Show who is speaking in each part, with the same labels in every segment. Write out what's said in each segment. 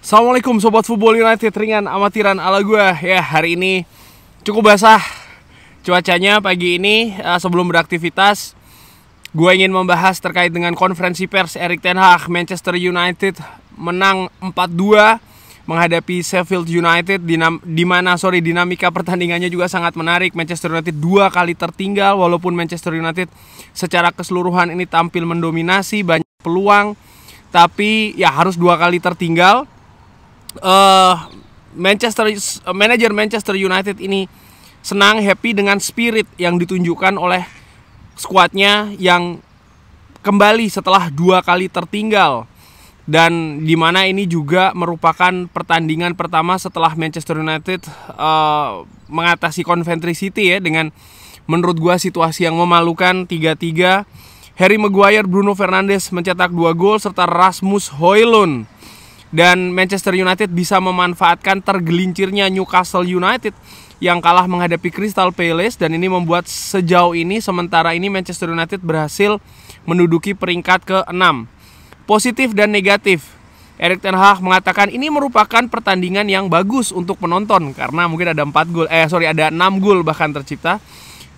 Speaker 1: Assalamualaikum Sobat Football United, ringan amatiran ala gue. Ya, hari ini cukup basah cuacanya pagi ini. Sebelum beraktivitas, gue ingin membahas terkait dengan konferensi pers Erik ten Hag. Manchester United menang 4-2 menghadapi Sheffield United, dinamika pertandingannya juga sangat menarik. Manchester United 2 kali tertinggal, walaupun Manchester United secara keseluruhan ini tampil mendominasi, banyak peluang, tapi ya harus 2 kali tertinggal. Manajer Manchester United ini senang, happy dengan spirit yang ditunjukkan oleh skuadnya yang kembali setelah 2 kali tertinggal, dan dimana ini juga merupakan pertandingan pertama setelah Manchester United mengatasi Coventry City ya, dengan menurut gua situasi yang memalukan 3-3. Harry Maguire, Bruno Fernandes mencetak 2 gol serta Rasmus Højlund. Dan Manchester United bisa memanfaatkan tergelincirnya Newcastle United yang kalah menghadapi Crystal Palace, dan ini membuat sejauh ini sementara ini Manchester United berhasil menduduki peringkat ke-6. Positif dan negatif. Erik ten Hag mengatakan ini merupakan pertandingan yang bagus untuk penonton karena mungkin ada 6 gol bahkan tercipta.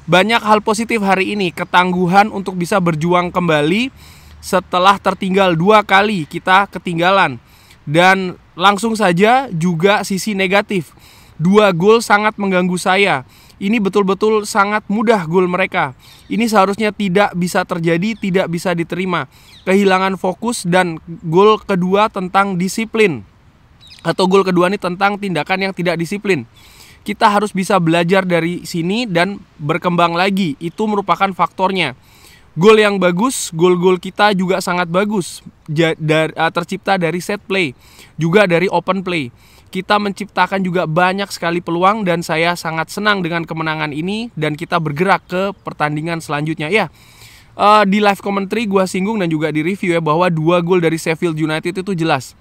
Speaker 1: Banyak hal positif hari ini, ketangguhan untuk bisa berjuang kembali setelah tertinggal 2 kali kita ketinggalan. Dan langsung saja juga sisi negatif, 2 gol sangat mengganggu saya. Ini betul-betul sangat mudah gol mereka. Ini seharusnya tidak bisa terjadi, tidak bisa diterima. Kehilangan fokus, dan gol kedua tentang disiplin. Atau gol kedua ini tentang tindakan yang tidak disiplin. Kita harus bisa belajar dari sini dan berkembang lagi. Itu merupakan faktornya. Gol yang bagus, gol-gol kita juga sangat bagus, tercipta dari set play, juga dari open play. Kita menciptakan juga banyak sekali peluang, dan saya sangat senang dengan kemenangan ini, dan kita bergerak ke pertandingan selanjutnya. Ya, di live commentary gua singgung dan juga di review ya, bahwa 2 gol dari Sheffield United itu jelas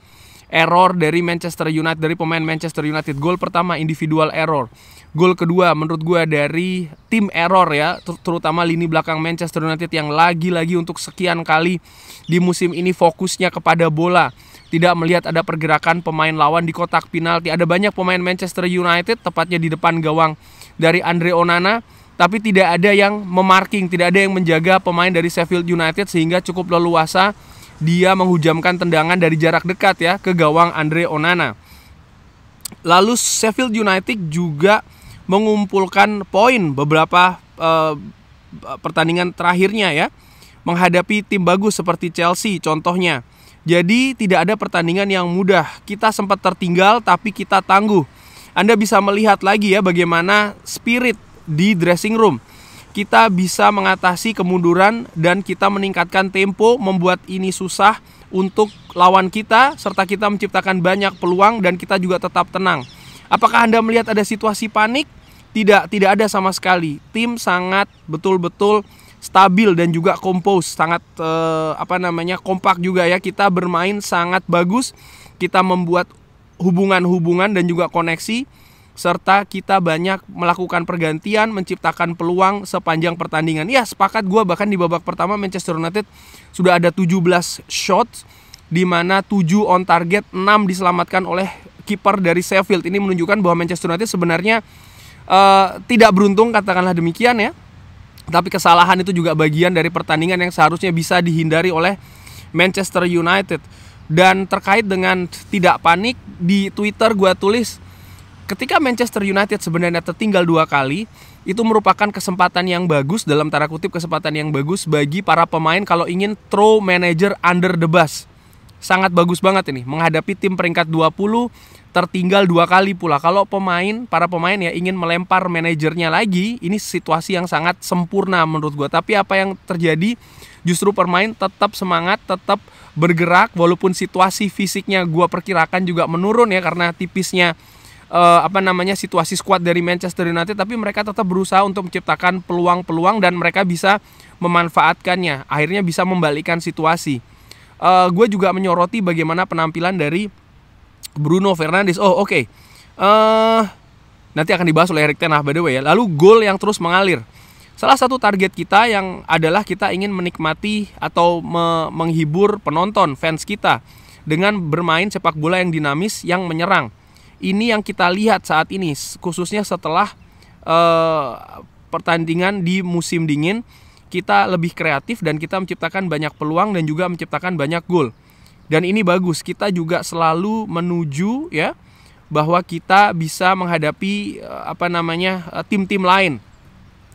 Speaker 1: error dari Manchester United, dari pemain Manchester United. Gol pertama individual error. Gol kedua menurut gue dari tim error ya, terutama lini belakang Manchester United yang lagi-lagi untuk sekian kali di musim ini fokusnya kepada bola, tidak melihat ada pergerakan pemain lawan di kotak penalti. Ada banyak pemain Manchester United, tepatnya di depan gawang dari Andre Onana, tapi tidak ada yang memarking, tidak ada yang menjaga pemain dari Sheffield United, sehingga cukup leluasa dia menghujamkan tendangan dari jarak dekat ya ke gawang Andre Onana. Lalu Sheffield United juga mengumpulkan poin beberapa pertandingan terakhirnya ya, menghadapi tim bagus seperti Chelsea contohnya. Jadi tidak ada pertandingan yang mudah. Kita sempat tertinggal tapi kita tangguh. Anda bisa melihat lagi ya bagaimana spirit di dressing room. Kita bisa mengatasi kemunduran dan kita meningkatkan tempo, membuat ini susah untuk lawan kita, serta kita menciptakan banyak peluang dan kita juga tetap tenang. Apakah Anda melihat ada situasi panik? Tidak ada sama sekali. Tim sangat betul-betul stabil dan juga compose, sangat kompak juga ya. Kita bermain sangat bagus, kita membuat hubungan-hubungan dan juga koneksi, serta kita banyak melakukan pergantian, menciptakan peluang sepanjang pertandingan. Ya, sepakat gue, bahkan di babak pertama Manchester United sudah ada 17 shots, di mana 7 on target, 6 diselamatkan oleh kiper dari Sheffield. Ini menunjukkan bahwa Manchester United sebenarnya tidak beruntung, katakanlah demikian ya. Tapi kesalahan itu juga bagian dari pertandingan yang seharusnya bisa dihindari oleh Manchester United. Dan terkait dengan tidak panik, di Twitter gue tulis, ketika Manchester United sebenarnya tertinggal 2 kali, itu merupakan kesempatan yang bagus, dalam tanda kutip kesempatan yang bagus bagi para pemain kalau ingin throw manager under the bus. Sangat bagus banget ini, menghadapi tim peringkat 20, tertinggal 2 kali pula. Kalau para pemain ya ingin melempar manajernya lagi, ini situasi yang sangat sempurna menurut gue. Tapi apa yang terjadi, justru pemain tetap semangat, tetap bergerak, walaupun situasi fisiknya gue perkirakan juga menurun ya, karena tipisnya situasi skuad dari Manchester United, tapi mereka tetap berusaha untuk menciptakan peluang-peluang dan mereka bisa memanfaatkannya, akhirnya bisa membalikkan situasi. Gue juga menyoroti bagaimana penampilan dari Bruno Fernandes. Nanti akan dibahas oleh Erik ten Hag by the way ya. Lalu gol yang terus mengalir. Salah satu target kita yang adalah kita ingin menikmati atau menghibur penonton, fans kita. dengan bermain sepak bola yang dinamis, yang menyerang. Ini yang kita lihat saat ini, khususnya setelah pertandingan di musim dingin. Kita lebih kreatif dan kita menciptakan banyak peluang dan juga menciptakan banyak gol. Dan ini bagus, kita juga selalu menuju ya bahwa kita bisa menghadapi tim-tim lain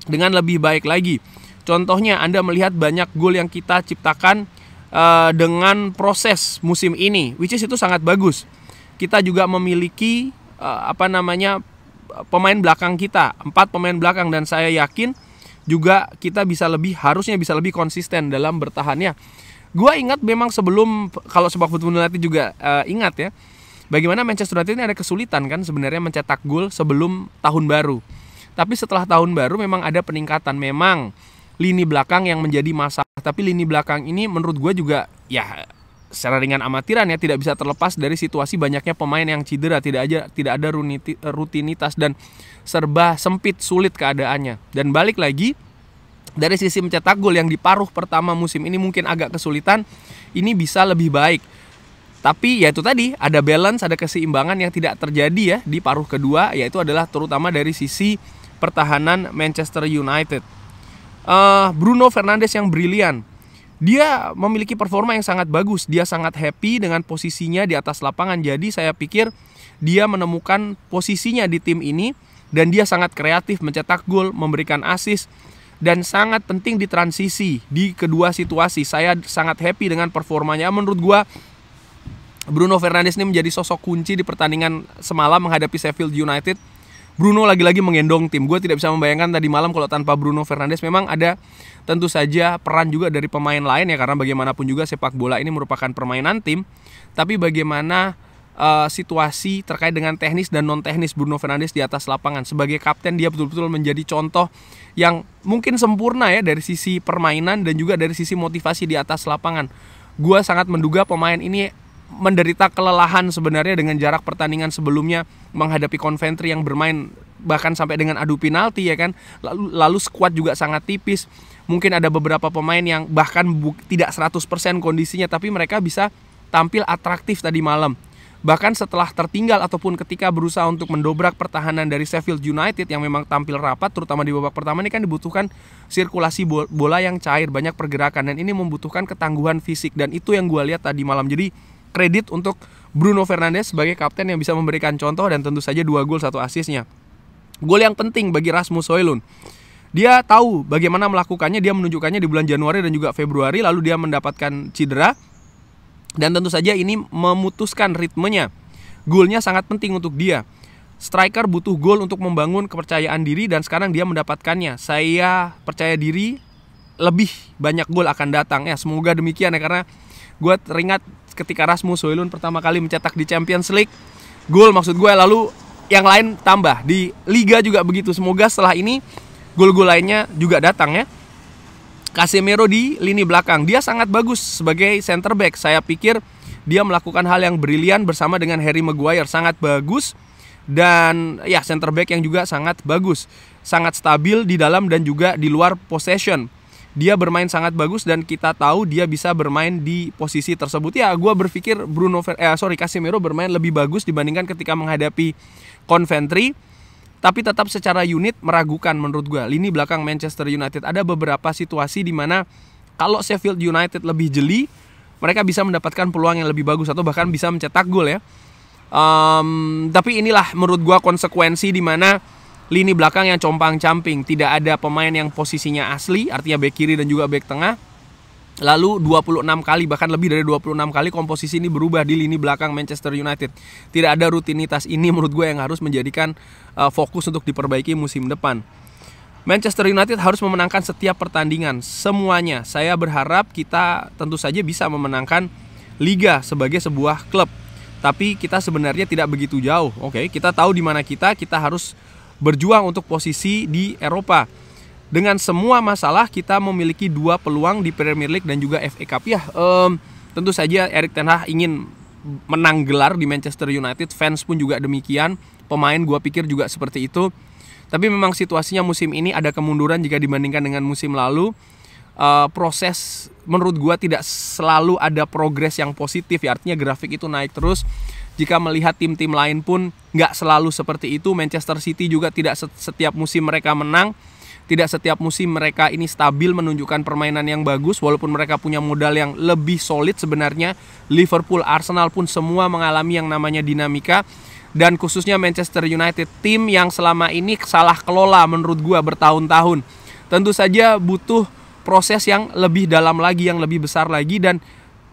Speaker 1: dengan lebih baik lagi. Contohnya Anda melihat banyak gol yang kita ciptakan dengan proses musim ini, which is itu sangat bagus. Kita juga memiliki pemain belakang kita, 4 pemain belakang, dan saya yakin juga kita harusnya bisa lebih konsisten dalam bertahannya. Gua ingat memang sebelum, kalau sepak Football United juga ingat ya, bagaimana Manchester United ini ada kesulitan kan sebenarnya mencetak gol sebelum tahun baru. Tapi setelah tahun baru memang ada peningkatan. Memang lini belakang yang menjadi masalah, tapi lini belakang ini menurut gue juga ya secara ringan amatiran ya, tidak bisa terlepas dari situasi banyaknya pemain yang cedera, tidak ada rutinitas dan serba sempit, sulit keadaannya. Dan balik lagi dari sisi mencetak gol yang di paruh pertama musim ini mungkin agak kesulitan, ini bisa lebih baik. Tapi ya itu tadi, ada balance, ada keseimbangan yang tidak terjadi ya di paruh kedua, yaitu adalah terutama dari sisi pertahanan Manchester United. Bruno Fernandes yang brilian. Dia memiliki performa yang sangat bagus. Dia sangat happy dengan posisinya di atas lapangan. Jadi saya pikir dia menemukan posisinya di tim ini. Dan dia sangat kreatif mencetak gol, memberikan assist. Dan sangat penting di transisi di kedua situasi. Saya sangat happy dengan performanya. Menurut gua Bruno Fernandes ini menjadi sosok kunci di pertandingan semalam menghadapi Sheffield United. Bruno lagi-lagi menggendong tim. Gue tidak bisa membayangkan tadi malam kalau tanpa Bruno Fernandes. Memang ada tentu saja peran juga dari pemain lain ya, karena bagaimanapun juga sepak bola ini merupakan permainan tim. Tapi bagaimana situasi terkait dengan teknis dan non teknis Bruno Fernandes di atas lapangan. Sebagai kapten dia betul-betul menjadi contoh yang mungkin sempurna ya dari sisi permainan dan juga dari sisi motivasi di atas lapangan. Gue sangat menduga pemain ini menderita kelelahan sebenarnya dengan jarak pertandingan sebelumnya menghadapi Coventry yang bermain bahkan sampai dengan adu penalti ya kan. Lalu skuad juga sangat tipis. Mungkin ada beberapa pemain yang bahkan tidak 100% kondisinya, tapi mereka bisa tampil atraktif tadi malam. Bahkan setelah tertinggal ataupun ketika berusaha untuk mendobrak pertahanan dari Sheffield United yang memang tampil rapat, terutama di babak pertama ini kan dibutuhkan sirkulasi bola yang cair, banyak pergerakan, dan ini membutuhkan ketangguhan fisik, dan itu yang gue lihat tadi malam. Jadi kredit untuk Bruno Fernandes sebagai kapten yang bisa memberikan contoh dan tentu saja 2 gol 1 asisnya. Gol yang penting bagi Rasmus Højlund. Dia tahu bagaimana melakukannya, dia menunjukkannya di bulan Januari dan juga Februari, lalu dia mendapatkan cedera. Dan tentu saja ini memutuskan ritmenya. Golnya sangat penting untuk dia. Striker butuh gol untuk membangun kepercayaan diri dan sekarang dia mendapatkannya. Saya percaya diri lebih banyak gol akan datang. Ya, semoga demikian ya, karena gue teringat ketika Rasmus Højlund pertama kali mencetak di Champions League gol, maksud gue, lalu yang lain tambah di Liga juga begitu. Semoga setelah ini gol-gol lainnya juga datang ya. Casemiro di lini belakang, dia sangat bagus sebagai center back. Saya pikir dia melakukan hal yang brilian bersama dengan Harry Maguire, sangat bagus. Dan ya, center back yang juga sangat bagus, sangat stabil di dalam dan juga di luar possession. Dia bermain sangat bagus dan kita tahu dia bisa bermain di posisi tersebut. Ya, gue berpikir Casemiro bermain lebih bagus dibandingkan ketika menghadapi Coventry. Tapi tetap secara unit meragukan menurut gue. Lini belakang Manchester United ada beberapa situasi di mana kalau Sheffield United lebih jeli, mereka bisa mendapatkan peluang yang lebih bagus atau bahkan bisa mencetak gol ya. Tapi inilah menurut gue konsekuensi di mana lini belakang yang compang-camping, tidak ada pemain yang posisinya asli, artinya bek kiri dan juga bek tengah. Lalu 26 kali, bahkan lebih dari 26 kali komposisi ini berubah di lini belakang Manchester United. Tidak ada rutinitas, ini menurut gue yang harus menjadikan fokus untuk diperbaiki musim depan. Manchester United harus memenangkan setiap pertandingan, semuanya. Saya berharap kita tentu saja bisa memenangkan Liga sebagai sebuah klub. Tapi kita sebenarnya tidak begitu jauh. Oke, kita tahu di mana kita harus berjuang untuk posisi di Eropa. Dengan semua masalah, kita memiliki 2 peluang di Premier League dan juga FA Cup. Ya, tentu saja Erik ten Hag ingin menang gelar di Manchester United. Fans pun juga demikian. Pemain gue pikir juga seperti itu. Tapi memang situasinya musim ini ada kemunduran jika dibandingkan dengan musim lalu. proses menurut gua tidak selalu ada progres yang positif ya, artinya grafik itu naik terus. Jika melihat tim-tim lain pun nggak selalu seperti itu. Manchester City juga tidak setiap musim mereka menang, tidak setiap musim mereka ini stabil menunjukkan permainan yang bagus, walaupun mereka punya modal yang lebih solid sebenarnya. Liverpool, Arsenal pun semua mengalami yang namanya dinamika. Dan khususnya Manchester United, tim yang selama ini salah kelola menurut gua bertahun-tahun. Tentu saja butuh proses yang lebih dalam lagi, yang lebih besar lagi, dan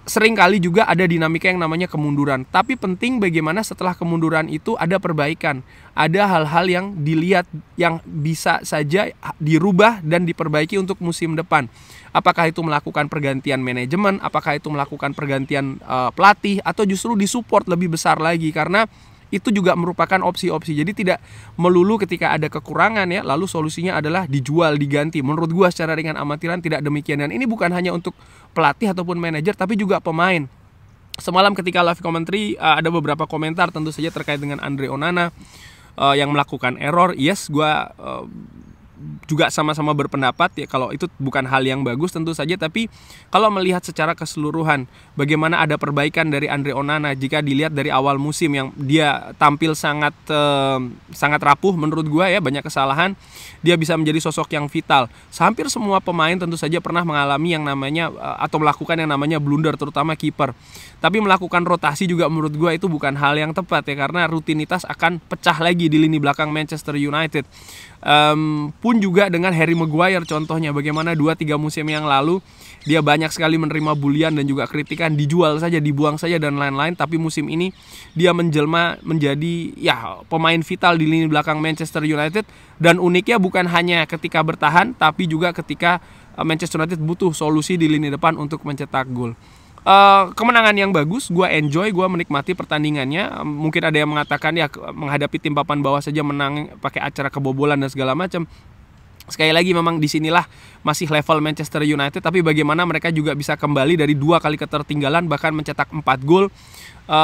Speaker 1: seringkali juga ada dinamika yang namanya kemunduran. Tapi penting bagaimana setelah kemunduran itu ada perbaikan. Ada hal-hal yang dilihat yang bisa saja dirubah dan diperbaiki untuk musim depan. Apakah itu melakukan pergantian manajemen, apakah itu melakukan pergantian pelatih, atau justru disupport lebih besar lagi. Karena itu juga merupakan opsi-opsi. Jadi tidak melulu ketika ada kekurangan ya, lalu solusinya adalah dijual, diganti. Menurut gua secara ringan amatiran tidak demikian. Dan ini bukan hanya untuk pelatih ataupun manajer, tapi juga pemain. Semalam ketika live commentary ada beberapa komentar tentu saja terkait dengan Andre Onana yang melakukan error. Yes, gua juga sama-sama berpendapat ya kalau itu bukan hal yang bagus tentu saja. Tapi kalau melihat secara keseluruhan bagaimana ada perbaikan dari Andre Onana, jika dilihat dari awal musim yang dia tampil sangat rapuh menurut gua ya, banyak kesalahan, dia bisa menjadi sosok yang vital. Hampir semua pemain tentu saja pernah mengalami yang namanya atau melakukan yang namanya blunder, terutama kiper. Tapi melakukan rotasi juga menurut gua itu bukan hal yang tepat ya, karena rutinitas akan pecah lagi di lini belakang Manchester United. Pun juga dengan Harry Maguire contohnya, bagaimana 2-3 musim yang lalu dia banyak sekali menerima bulian dan juga kritikan, dijual saja, dibuang saja dan lain-lain. Tapi musim ini dia menjelma menjadi ya pemain vital di lini belakang Manchester United. Dan uniknya bukan hanya ketika bertahan, tapi juga ketika Manchester United butuh solusi di lini depan untuk mencetak gol. Kemenangan yang bagus, gue enjoy, gue menikmati pertandingannya. Mungkin ada yang mengatakan ya menghadapi tim papan bawah saja menang pakai acara kebobolan dan segala macam. Sekali lagi memang disinilah masih level Manchester United, tapi bagaimana mereka juga bisa kembali dari 2 kali ketertinggalan bahkan mencetak 4 gol,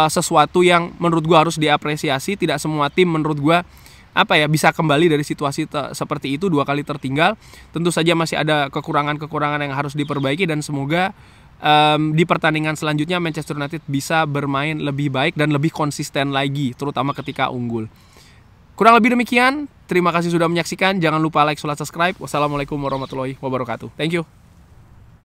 Speaker 1: sesuatu yang menurut gue harus diapresiasi. Tidak semua tim menurut gue bisa kembali dari situasi seperti itu 2 kali tertinggal. Tentu saja masih ada kekurangan-kekurangan yang harus diperbaiki, dan semoga di pertandingan selanjutnya Manchester United bisa bermain lebih baik dan lebih konsisten lagi, terutama ketika unggul. Kurang lebih demikian. Terima kasih sudah menyaksikan. Jangan lupa like, subscribe. Wassalamualaikum warahmatullahi wabarakatuh. Thank you.